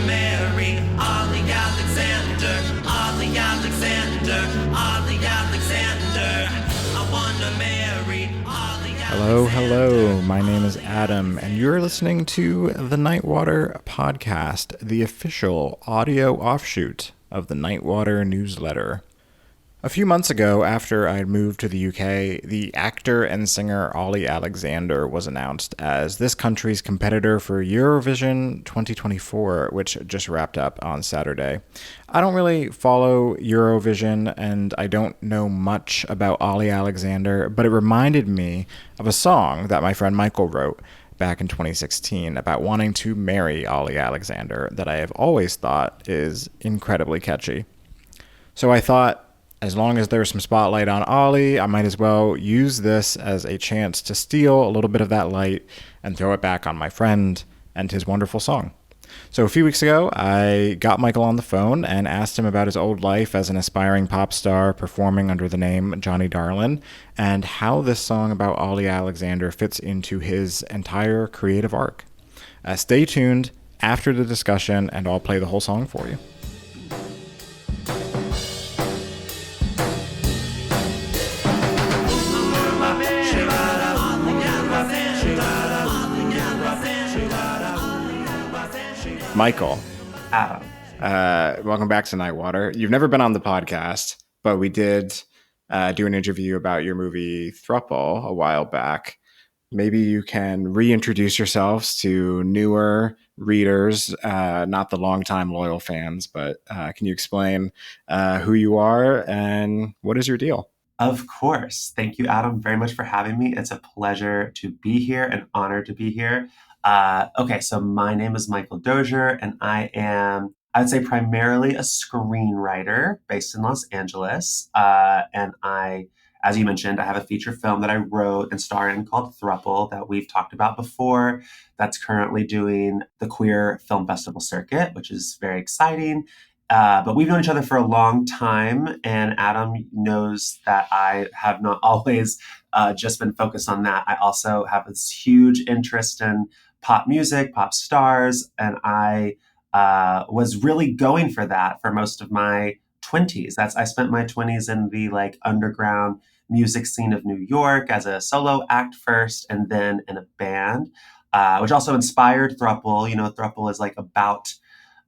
wanna marry Olly Alexander, Olly Alexander, Olly Alexander. I wanna marry Olly Hello, Alexander. hello. My name is Adam, and you're listening to the Nightwater Podcast, the official audio offshoot of the Nightwater newsletter. A few months ago, after I moved to the UK, the actor and singer Olly Alexander was announced as this country's competitor for Eurovision 2024, which just wrapped up on Saturday. I don't really follow Eurovision, and I don't know much about Olly Alexander, but it reminded me of a song that my friend Michael wrote back in 2016 about wanting to marry Olly Alexander that I have always thought is incredibly catchy. So I thought, as long as there's some spotlight on Olly, I might as well use this as a chance to steal a little bit of that light and throw it back on my friend and his wonderful song. So a few weeks ago, I got Michael on the phone and asked him about his old life as an aspiring pop star performing under the name Johnny Darlin and how this song about Olly Alexander fits into his entire creative arc. Stay tuned after the discussion and I'll play the whole song for you. Michael, Adam. welcome back to Nightwater. You've never been on the podcast, but we did do an interview about your movie Thruple a while back. Maybe you can reintroduce yourselves to newer readers, not the longtime loyal fans, but can you explain who you are and what is your deal? Of course. Thank you, Adam, very much for having me. It's a pleasure to be here, an honor to be here. Okay, so my name is Michael Doshier, and I'd say, primarily a screenwriter based in Los Angeles. And as you mentioned, I have a feature film that I wrote and star in called Thruple that we've talked about before. That's currently doing the Queer Film Festival circuit, which is very exciting. But we've known each other for a long time, and Adam knows that I have not always just been focused on that. I also have this huge interest in pop music, pop stars, and I was really going for that for most of my 20s. I spent my 20s in the underground music scene of New York as a solo act first, and then in a band, which also inspired Thruple. You know, Thruple is about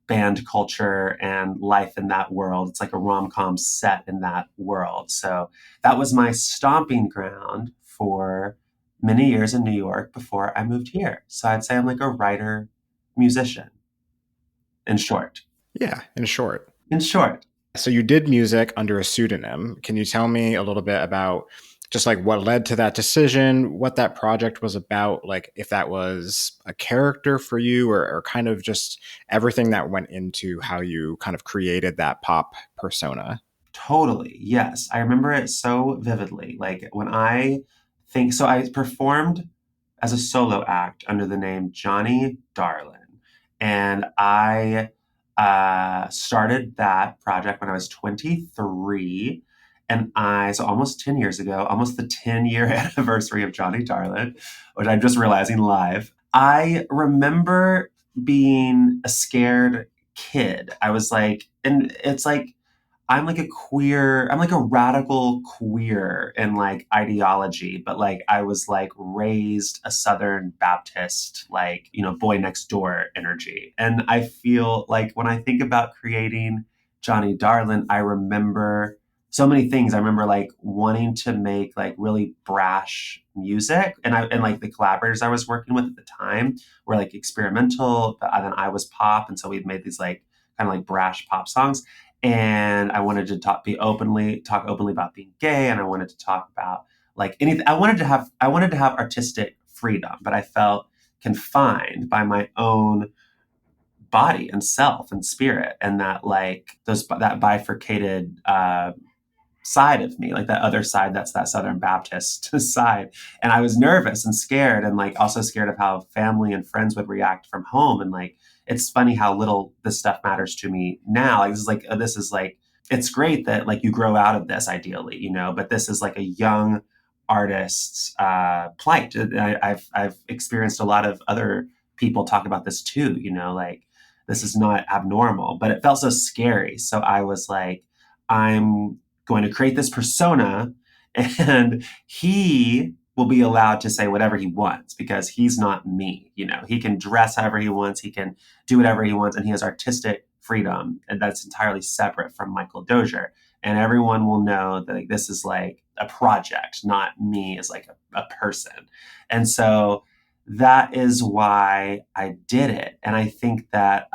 band culture and life in that world. It's like a rom-com set in that world. So that was my stomping ground for many years in New York before I moved here. So I'd say I'm like a writer, musician, in short. Yeah, in short. In short. So you did music under a pseudonym. Can you tell me a little bit about just what led to that decision, what that project was about, if that was a character for you or kind of just everything that went into how you kind of created that pop persona? Totally. Yes. I remember it so vividly. So I performed as a solo act under the name Johnny Darlin. And I started that project when I was 23. So almost 10 years ago, almost the 10-year anniversary of Johnny Darlin, which I'm just realizing live. I remember being a scared kid. I was and it's I'm like a radical queer in ideology, but I was raised a Southern Baptist, boy next door energy. And I feel like when I think about creating Johnny Darlin, I remember so many things. I remember wanting to make really brash music, and the collaborators I was working with at the time were experimental, but then I was pop, and so we've made these kind of brash pop songs. And I wanted to talk openly about being gay, and I wanted to talk about anything. I wanted to have artistic freedom, but I felt confined by my own body and self and spirit, and that that bifurcated side of me, that other side, that's that Southern Baptist side. And I was nervous and scared, and also scared of how family and friends would react from home. And it's funny how little this stuff matters to me now. This is it's great that you grow out of this ideally, but this is a young artist's plight. I've experienced a lot of other people talk about this too, this is not abnormal, but it felt so scary. So I was like, I'm going to create this persona, and he will be allowed to say whatever he wants because he's not me. You know, he can dress however he wants, he can do whatever he wants, and he has artistic freedom, and that's entirely separate from Michael Doshier. And everyone will know that like, this is like a project, not me as like a person. And so that is why I did it. And I think that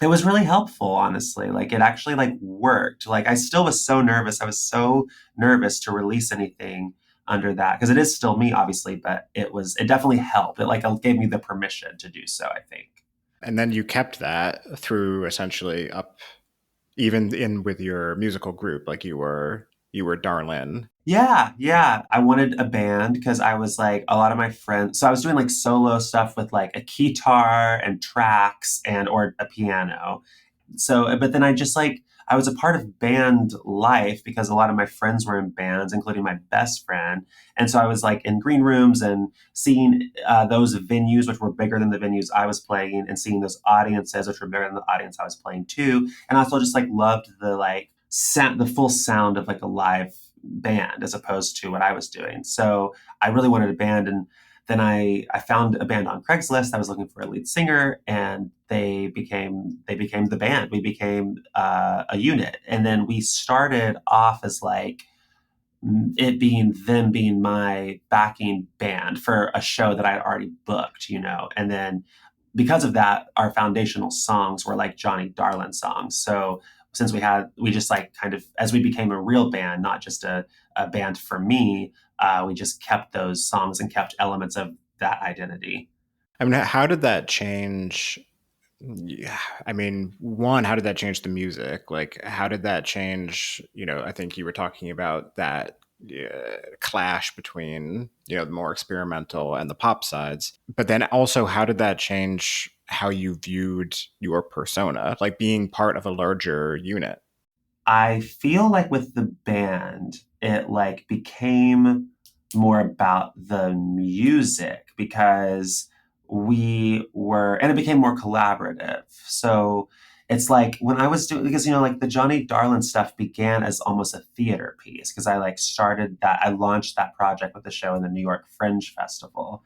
it was really helpful, honestly. Like it actually like worked. Like I still was so nervous. I was so nervous to release anything under that because it is still me, obviously, but it definitely helped. It like gave me the permission to do so, I think. And then you kept that through essentially up even in with your musical group, like you were Darlin. Yeah, yeah. I wanted a band because I was like a lot of my friends. So I was doing like solo stuff with like a guitar and tracks and or a piano. So, but then I just like I was a part of band life because a lot of my friends were in bands, including my best friend. And so I was like in green rooms and seeing those venues, which were bigger than the venues I was playing, and seeing those audiences, which were bigger than the audience I was playing too. And I also just like loved the like sound, the full sound of like a live band as opposed to what I was doing. So I really wanted a band, and then I found a band on Craigslist. I was looking for a lead singer, and they became the band. We became a unit, and then we started off as like it being them being my backing band for a show that I had already booked, you know, and then because of that, our foundational songs were like Johnny Darlin songs. So since we just like kind of, as we became a real band, not just a band for me, we just kept those songs and kept elements of that identity. I mean, how did that change? Yeah, I mean, one, how did that change the music? Like, how did that change? I think you were talking about that clash between, the more experimental and the pop sides. But then also, how did that change how you viewed your persona, like being part of a larger unit? I feel like with the band, it like became more about the music because and it became more collaborative. So it's like when I was doing, because, like the Johnny Darlin stuff began as almost a theater piece because I launched that project with the show in the New York Fringe Festival,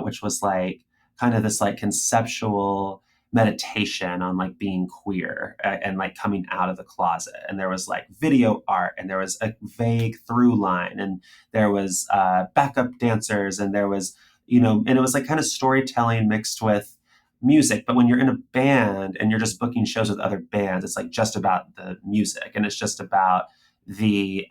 which was like kind of this like conceptual meditation on like being queer and like coming out of the closet, and there was like video art, and there was a vague through line, and there was backup dancers, and there was and it was like kind of storytelling mixed with music. But when you're in a band and you're just booking shows with other bands, it's like just about the music, and it's just about the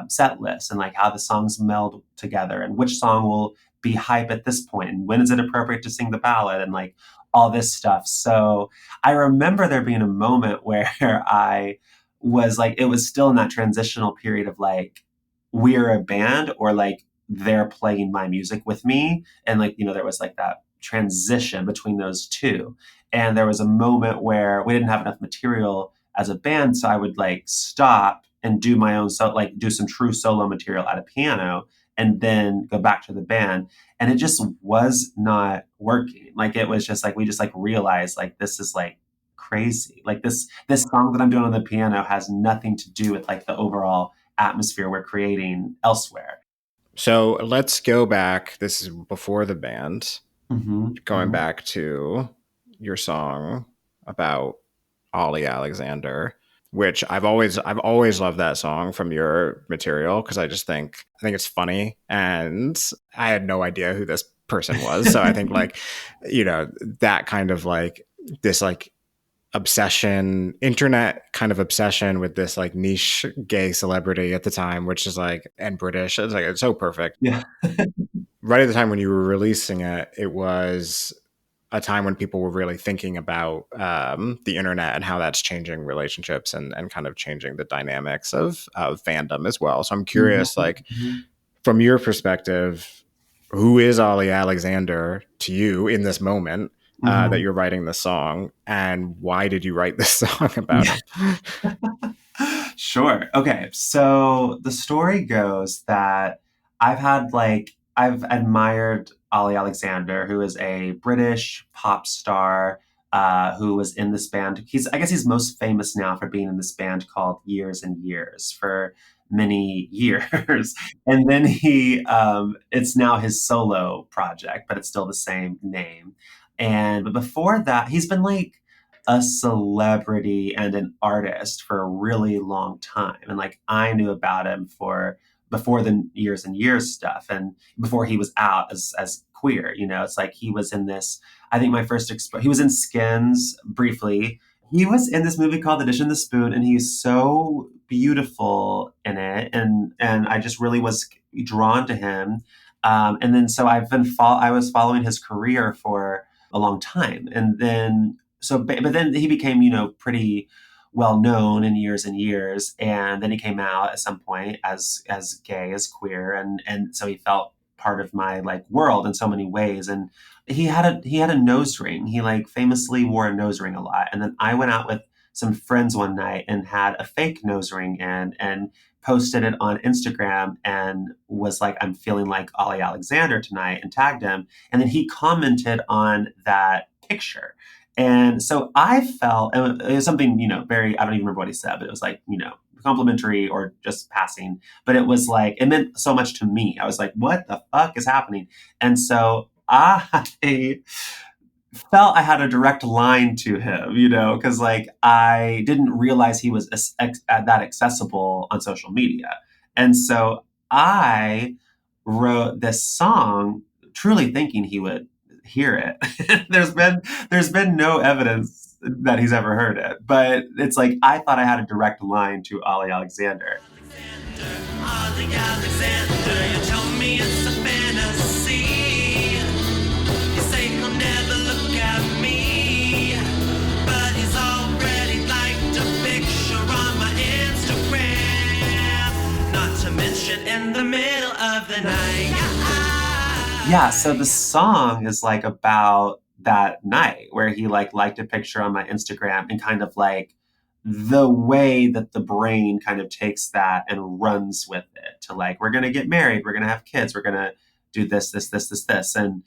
set list and like how the songs meld together and which song will be hype at this point and when is it appropriate to sing the ballad and like all this stuff. So I remember there being a moment where I was like, it was still in that transitional period of like, we're a band or like they're playing my music with me. And like, there was like that transition between those two. And there was a moment where we didn't have enough material as a band. So I would like stop and do my own, so like do some true solo material at a piano and then go back to the band, and it just was not working. Like it was just like we just like realized like this is like crazy. Like this song that I'm doing on the piano has nothing to do with like the overall atmosphere we're creating elsewhere. So let's go back. This is before the band. Mm-hmm. Going Mm-hmm. back to your song about Olly Alexander, which I've always loved that song from your material because I think it's funny, and I had no idea who this person was. So I think like, that kind of like this like obsession, internet kind of obsession with this like niche gay celebrity at the time, which is like, and British. It's so perfect. Yeah. Right at the time when you were releasing it, it was a time when people were really thinking about the internet and how that's changing relationships and kind of changing the dynamics of fandom as well. So I'm curious, like, Mm-hmm. from your perspective, who is Olly Alexander to you in this moment Mm-hmm. that you're writing the song, and why did you write this song about him? Sure. Okay. So the story goes that I've admired Olly Alexander, who is a British pop star, who was in this band. I guess he's most famous now for being in this band called Years and Years for many years. And then it's now his solo project, but it's still the same name. But before that, he's been like a celebrity and an artist for a really long time. And like I knew about him for before the Years and Years stuff and before he was out as queer, it's like he was in this, I think my first he was in Skins briefly. He was in this movie called The Dish and the Spoon, and he's so beautiful in it, and I just really was drawn to him. And then so I was following his career for a long time, and then but then he became pretty well known in Years and Years, and then he came out at some point as gay, as queer, and so he felt part of my like world in so many ways. And he had a nose ring. He like famously wore a nose ring a lot. And then I went out with some friends one night and had a fake nose ring in and posted it on Instagram and was like, I'm feeling like Olly Alexander tonight, and tagged him. And then he commented on that picture. And so I felt it was something, very, I don't even remember what he said, but it was like, complimentary or just passing. But it was like, it meant so much to me. I was like, what the fuck is happening? And so I felt I had a direct line to him, because like I didn't realize he was that accessible on social media. And so I wrote this song truly thinking he would hear it. there's been no evidence that he's ever heard it, but it's like I thought I had a direct line to Olly Alexander. Olly Alexander, you tell me it's a fantasy. You say he'll never look at me, but he's already liked a picture on my Instagram. Not to mention in the middle of the night. Yeah, so the song is like about that night where he like liked a picture on my Instagram, and kind of like the way that the brain kind of takes that and runs with it to like, we're going to get married, we're going to have kids, we're going to do this. And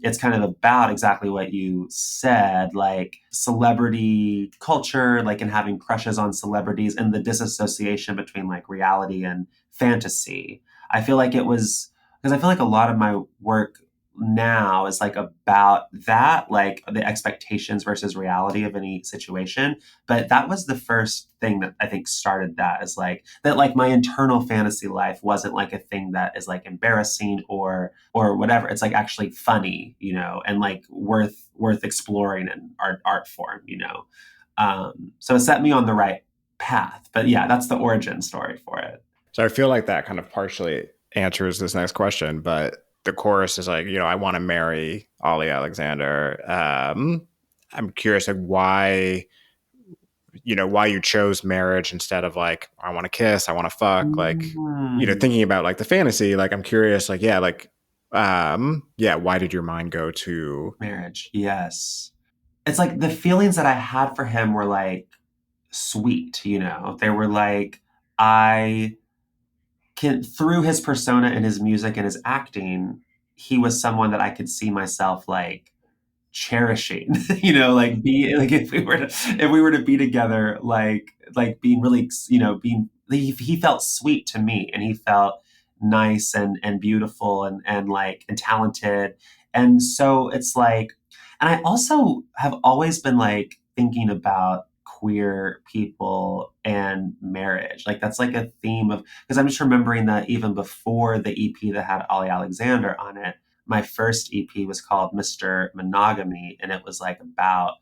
it's kind of about exactly what you said, like celebrity culture, like, and having crushes on celebrities and the disassociation between like reality and fantasy. I feel like it was, because I feel like a lot of my work now is like about that, like the expectations versus reality of any situation. But that was the first thing that I think started that, is like that, like my internal fantasy life wasn't like a thing that is like embarrassing or whatever. It's like actually funny, and like worth exploring in art form, so it set me on the right path. But yeah, that's the origin story for it. So I feel like that kind of partially answers this next question, but the chorus is like, I want to marry Olly Alexander. I'm curious, like why you chose marriage instead of like, I want to kiss, I want to fuck, like, thinking about like the fantasy, like, I'm curious, like, why did your mind go to marriage? Yes. It's like the feelings that I had for him were like sweet, they were like, through his persona and his music and his acting, he was someone that I could see myself like cherishing, like be like if we were to be together, like being really, he felt sweet to me, and he felt nice and beautiful and like and talented. And so it's like, and I also have always been like thinking about queer people and marriage. Like that's like a theme of, because I'm just remembering that even before the EP that had Olly Alexander on it, my first EP was called Mr. Monogamy. And it was like about,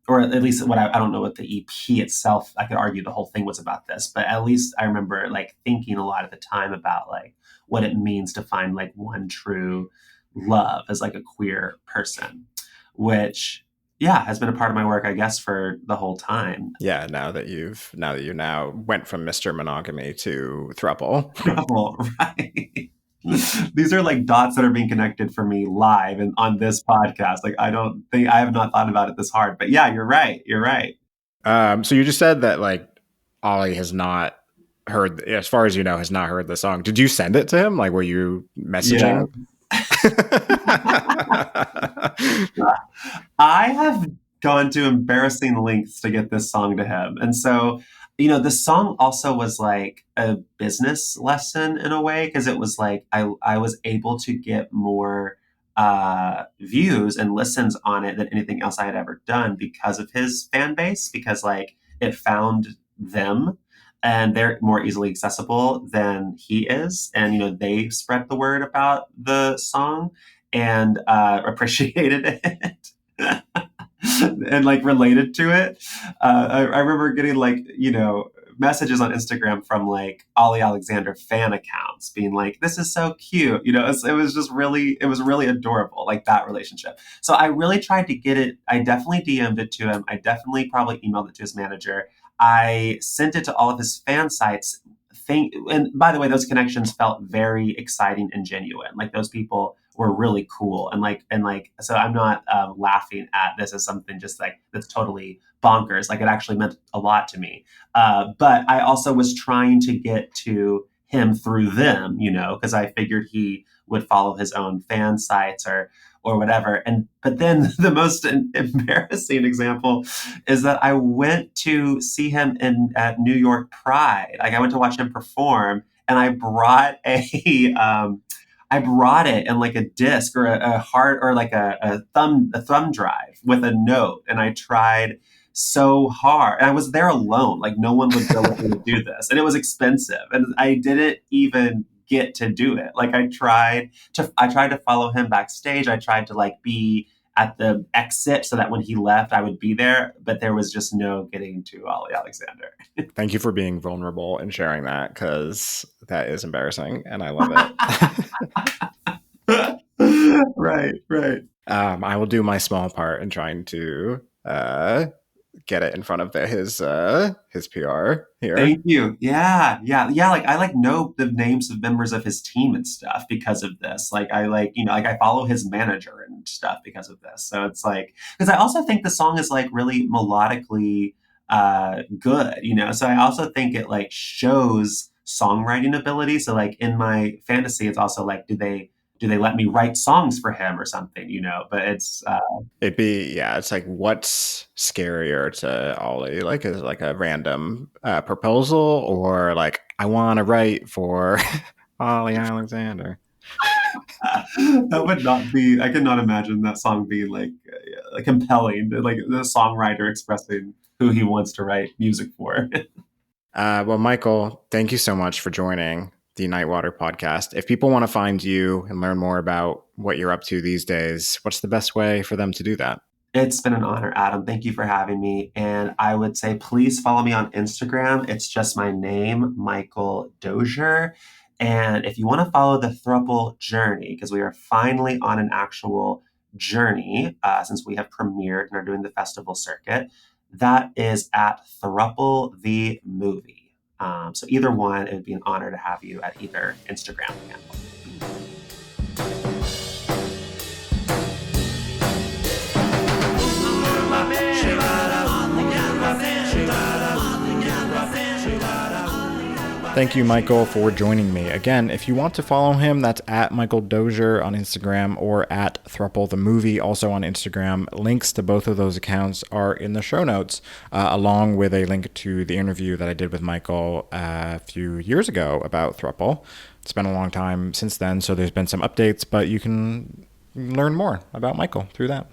or at least what I don't know what the EP itself, I could argue the whole thing was about this, but at least I remember like thinking a lot at the time about like what it means to find like one true love as like a queer person, which has been a part of my work, I guess, for the whole time. Yeah, now that you went from Mr. Monogamy to Throuple. Throuple, right. These are like dots that are being connected for me live and on this podcast. Like I have not thought about it this hard. But yeah, you're right. So you just said that like Olly has not heard, as far as you know, has not heard the song. Did you send it to him? Like, were you messaging? Yeah. I have gone to embarrassing lengths to get this song to him. And so, the song also was like a business lesson in a way, because it was like I was able to get more views and listens on it than anything else I had ever done because of his fan base, because like it found them and they're more easily accessible than he is. And, they spread the word about the song and appreciated it. And like related to it. I remember getting like, messages on Instagram from like Olly Alexander fan accounts being like, this is so cute. It was really adorable, like that relationship. So I really tried to get it. I definitely DM'd it to him. I definitely probably emailed it to his manager. I sent it to all of his fan sites. And by the way, those connections felt very exciting and genuine. Like those people were really cool, and so I'm not laughing at this as something just like that's totally bonkers. Like it actually meant a lot to me. But I also was trying to get to him through them, because I figured he would follow his own fan sites or whatever. But then the most embarrassing example is that I went to see him at New York Pride. Like I went to watch him perform, and I brought I brought it in like a disc or a heart or like a thumb drive with a note, and I tried so hard. And I was there alone, like no one would go with me to do this, and it was expensive, and I didn't even get to do it. Like I tried to follow him backstage. I tried to like be at the exit so that when he left, I would be there. But there was just no getting to Olly Alexander. Thank you for being vulnerable and sharing that, because that is embarrassing and I love it. Right. I will do my small part in trying to get it in front of his PR here. Thank you. Yeah. Like I like know the names of members of his team and stuff because of this. Like I like, like I follow his manager and stuff because of this. So it's like, because I also think the song is like really melodically good, So I also think it like shows songwriting ability. So like in my fantasy, it's also like, do they let me write songs for him or something, But it's it's like, what's scarier to Olly? Like, is it like a random proposal, or like, I want to write for Olly Alexander? That would not be. I could not imagine that song being like compelling, like the songwriter expressing who he wants to write music for. Well, Michael, thank you so much for joining the Nightwater podcast. If people want to find you and learn more about what you're up to these days, what's the best way for them to do that? It's been an honor, Adam. Thank you for having me. And I would say, please follow me on Instagram. It's just my name, Michael Doshier. And if you want to follow the throuple journey, because we are finally on an actual journey since we have premiered and are doing the festival circuit, that is at throuple the movie. So either one, it would be an honor to have you at either Instagram handle. Thank you, Michael, for joining me. Again, if you want to follow him, that's at Michael Doshier on Instagram or at throuple the movie, also on Instagram. Links to both of those accounts are in the show notes, along with a link to the interview that I did with Michael a few years ago about throuple. It's been a long time since then, so there's been some updates, but you can learn more about Michael through that.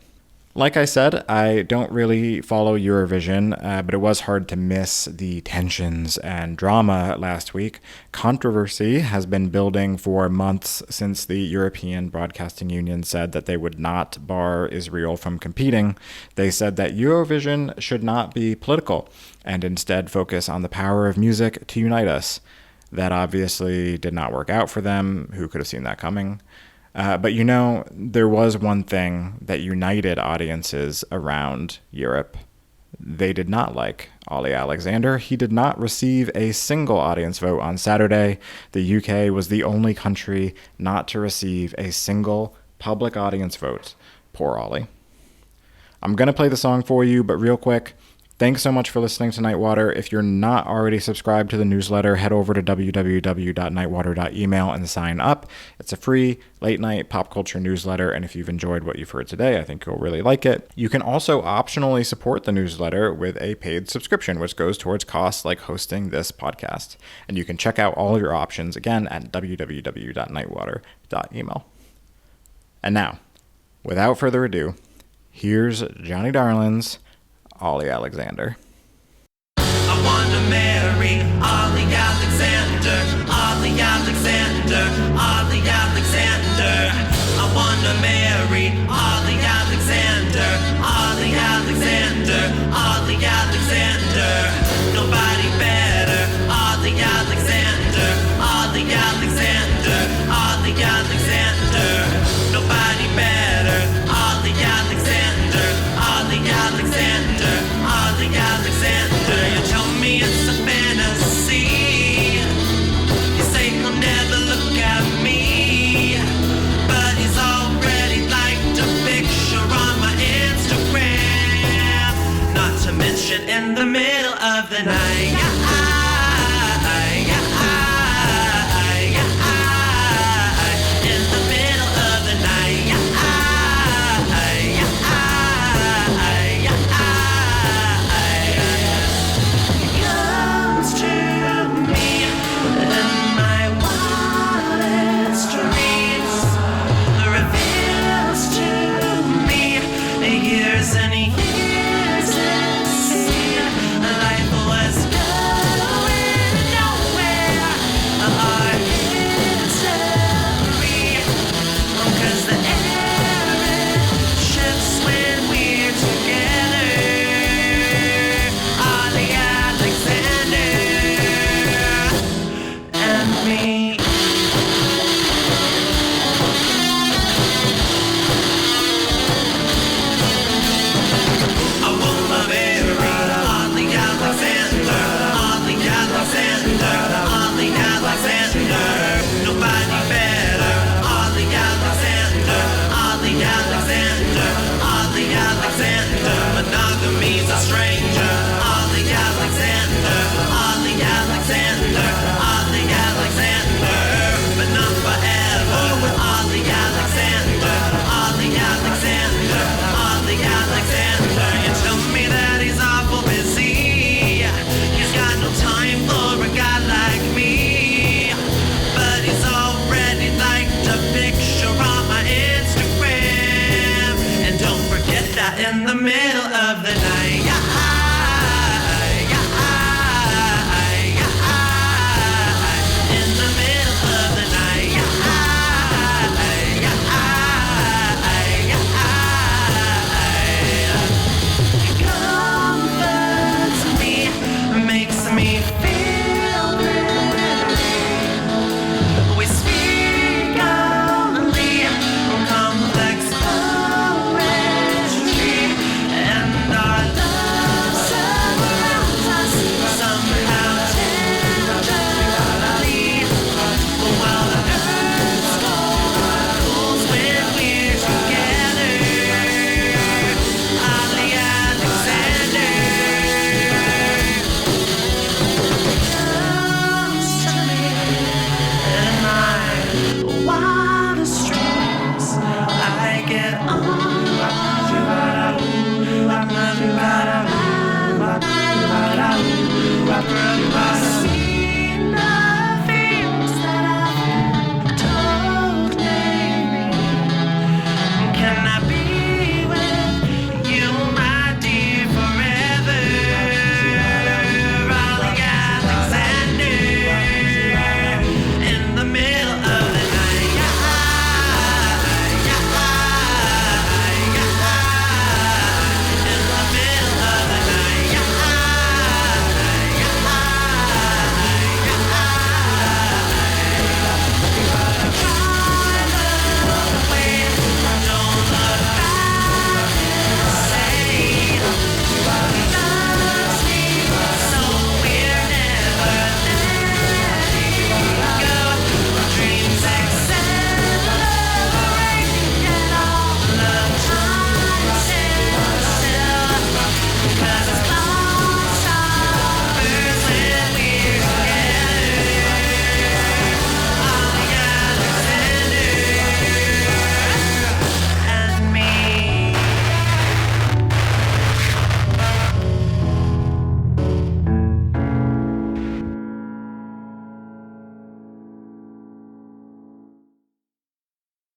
Like I said, I don't really follow Eurovision, but it was hard to miss the tensions and drama last week. Controversy has been building for months since the European Broadcasting Union said that they would not bar Israel from competing. They said that Eurovision should not be political and instead focus on the power of music to unite us. That obviously did not work out for them. Who could have seen that coming? But there was one thing that united audiences around Europe. They did not like Olly Alexander. He did not receive a single audience vote on Saturday. The UK was the only country not to receive a single public audience vote. Poor Olly. I'm going to play the song for you, but real quick, Thanks so much for listening to Nightwater. If you're not already subscribed to the newsletter, head over to www.nightwater.email and sign up. It's a free late-night pop culture newsletter, and if you've enjoyed what you've heard today, I think you'll really like it. You can also optionally support the newsletter with a paid subscription, which goes towards costs like hosting this podcast. And you can check out all of your options, again, at www.nightwater.email. And now, without further ado, here's Johnny Darlin's Olly Alexander. I want to marry Olly Alexander, Olly Alexander, Olly Alexander. I want to marry Olly Alexander, Olly Alexander, Olly Alexander. Nobody better, Olly Alexander, Olly Alexander, Olly Alexander. Nobody better, Olly Alexander, Olly Alexander, Olly Alexander. You tell me it's a fantasy. You say he'll never look at me, but he's already liked a picture on my Instagram. Not to mention in the middle of the night. In the middle of the night. Comes to me in my wildest dreams, reveals to me years and years it seemed life was going nowhere. Our history, 'cause the air shifts when we're together. Olly Alexander and me. I wanna marry Olly Alexander, Olly Alexander, Olly Alexander. Nobody better, Olly Alexander, Olly Alexander, Olly Alexander. Monogamy's a strange